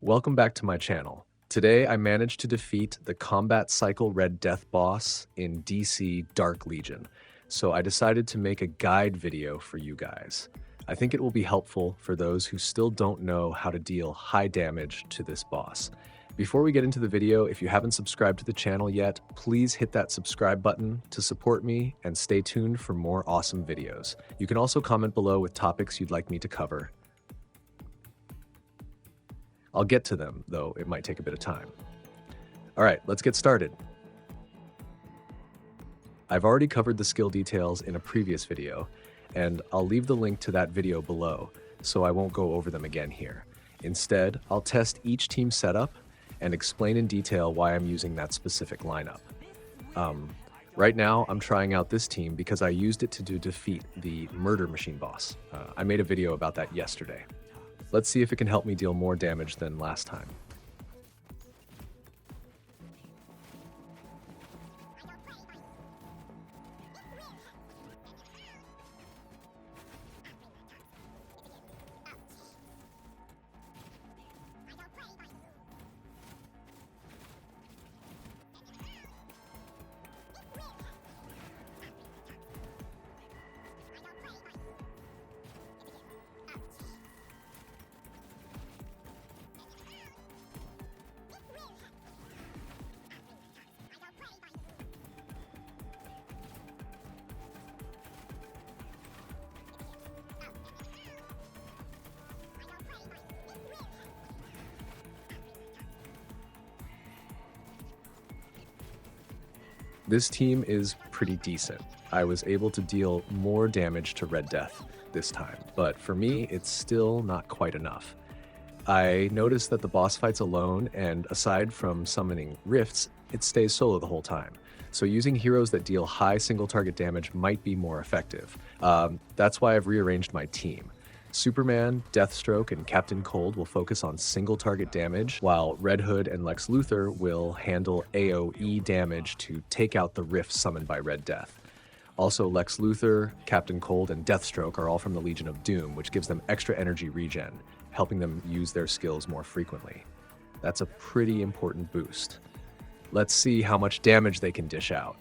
Welcome back to my channel. Today I managed to defeat the Combat Cycle Red Death boss in DC Dark Legion, so I decided to make a guide video for you guys. I think it will be helpful for those who still don't know how to deal high damage to this boss. Before we get into the video, if you haven't subscribed to the channel yet, please hit that subscribe button to support me and stay tuned for more awesome videos. You can also comment below with topics you'd like me to cover. I'll get to them, though it might take a bit of time. All right, let's get started. I've already covered the skill details in a previous video, and I'll leave the link to that video below, so I won't go over them again here. Instead, I'll test each team setup and explain in detail why I'm using that specific lineup. Right now, I'm trying out this team because I used it to defeat the Murder Machine boss. I made a video about that yesterday. Let's see if it can help me deal more damage than last time. This team is pretty decent. I was able to deal more damage to Red Death this time, but for me, it's still not quite enough. I noticed that the boss fights alone, and aside from summoning rifts, it stays solo the whole time. So using heroes that deal high single target damage might be more effective. That's why I've rearranged my team. Superman, Deathstroke, and Captain Cold will focus on single target damage, while Red Hood and Lex Luthor will handle AoE damage to take out the rift summoned by Red Death. Also, Lex Luthor, Captain Cold, and Deathstroke are all from the Legion of Doom, which gives them extra energy regen, helping them use their skills more frequently. That's a pretty important boost. Let's see how much damage they can dish out.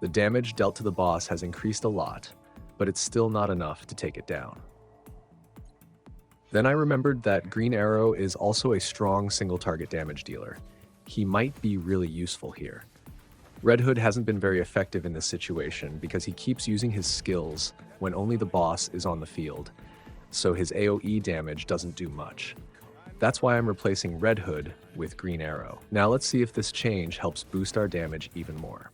The damage dealt to the boss has increased a lot, but it's still not enough to take it down. Then I remembered that Green Arrow is also a strong single target damage dealer. He might be really useful here. Red Hood hasn't been very effective in this situation because he keeps using his skills when only the boss is on the field, so his AoE damage doesn't do much. That's why I'm replacing Red Hood with Green Arrow. Now let's see if this change helps boost our damage even more.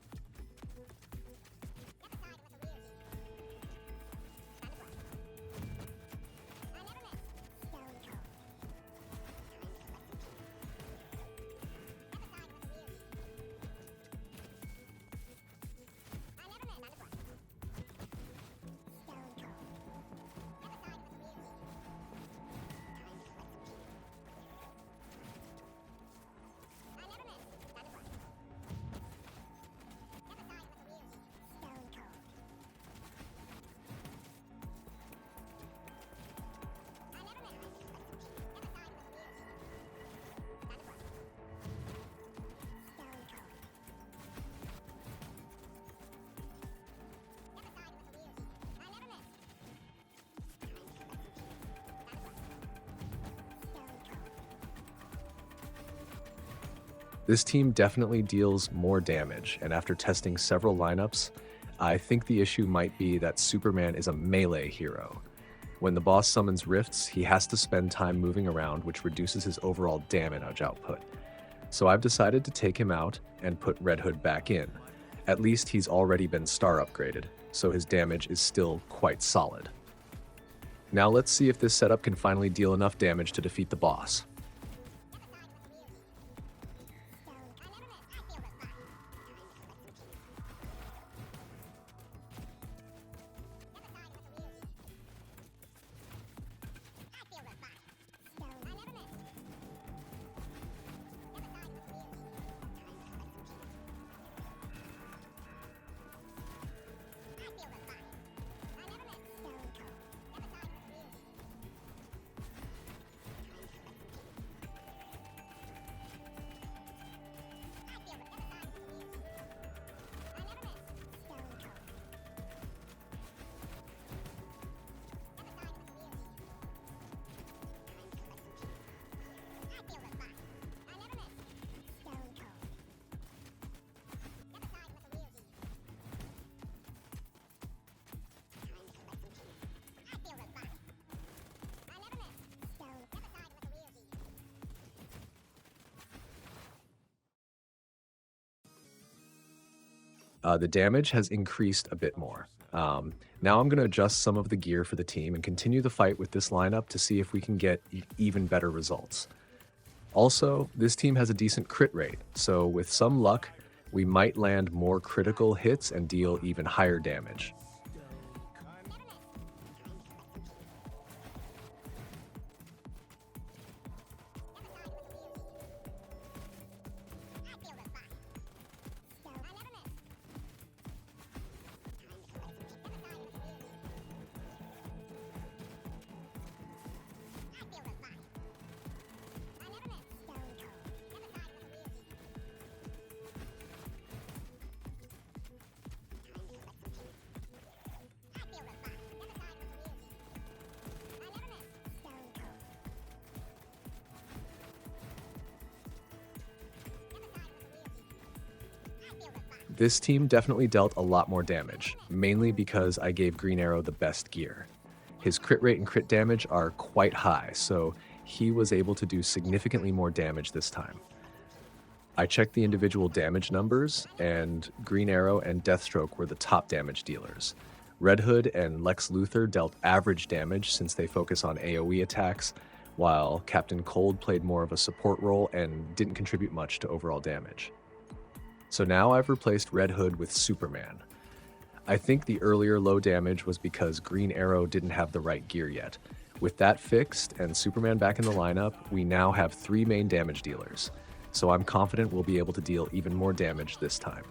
This team definitely deals more damage, and after testing several lineups, I think the issue might be that Superman is a melee hero. When the boss summons rifts, he has to spend time moving around, which reduces his overall damage output. So I've decided to take him out and put Red Hood back in. At least he's already been star upgraded, so his damage is still quite solid. Now let's see if this setup can finally deal enough damage to defeat the boss. The damage has increased a bit more. Now I'm going to adjust some of the gear for the team and continue the fight with this lineup to see if we can get even better results. Also, this team has a decent crit rate, so with some luck, we might land more critical hits and deal even higher damage. This team definitely dealt a lot more damage, mainly because I gave Green Arrow the best gear. His crit rate and crit damage are quite high, so he was able to do significantly more damage this time. I checked the individual damage numbers, and Green Arrow and Deathstroke were the top damage dealers. Red Hood and Lex Luthor dealt average damage since they focus on AoE attacks, while Captain Cold played more of a support role and didn't contribute much to overall damage. So now I've replaced Red Hood with Superman. I think the earlier low damage was because Green Arrow didn't have the right gear yet. With that fixed and Superman back in the lineup, we now have 3 main damage dealers. So I'm confident we'll be able to deal even more damage this time.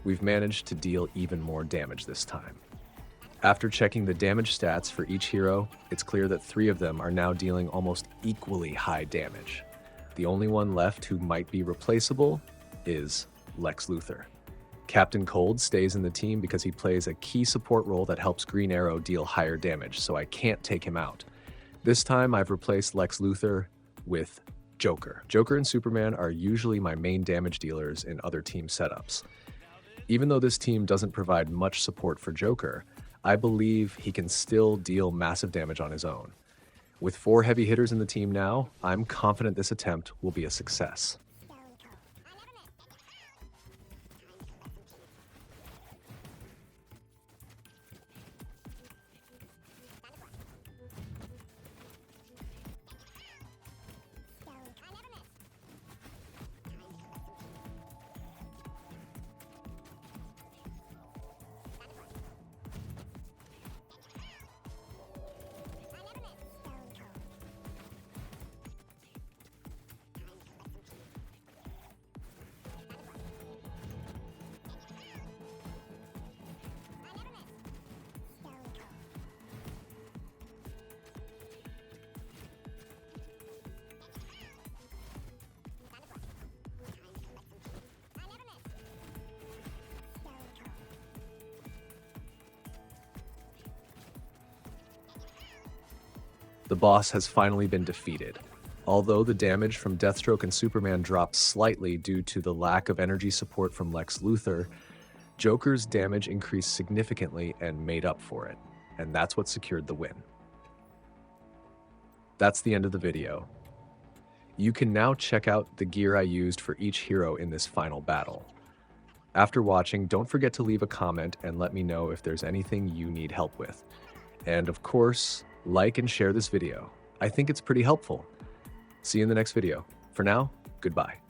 We've managed to deal even more damage this time. After checking the damage stats for each hero, it's clear that 3 of them are now dealing almost equally high damage. The only one left who might be replaceable is Lex Luthor. Captain Cold stays in the team because he plays a key support role that helps Green Arrow deal higher damage, so I can't take him out. This time I've replaced Lex Luthor with Joker. Joker and Superman are usually my main damage dealers in other team setups. Even though this team doesn't provide much support for Joker, I believe he can still deal massive damage on his own. With 4 heavy hitters in the team now, I'm confident this attempt will be a success. The boss has finally been defeated. Although the damage from Deathstroke and Superman dropped slightly due to the lack of energy support from Lex Luthor, Joker's damage increased significantly and made up for it, and that's what secured the win. That's the end of the video. You can now check out the gear I used for each hero in this final battle. After watching, don't forget to leave a comment and let me know if there's anything you need help with. And of course, like and share this video. I think it's pretty helpful. See you in the next video. For now, goodbye.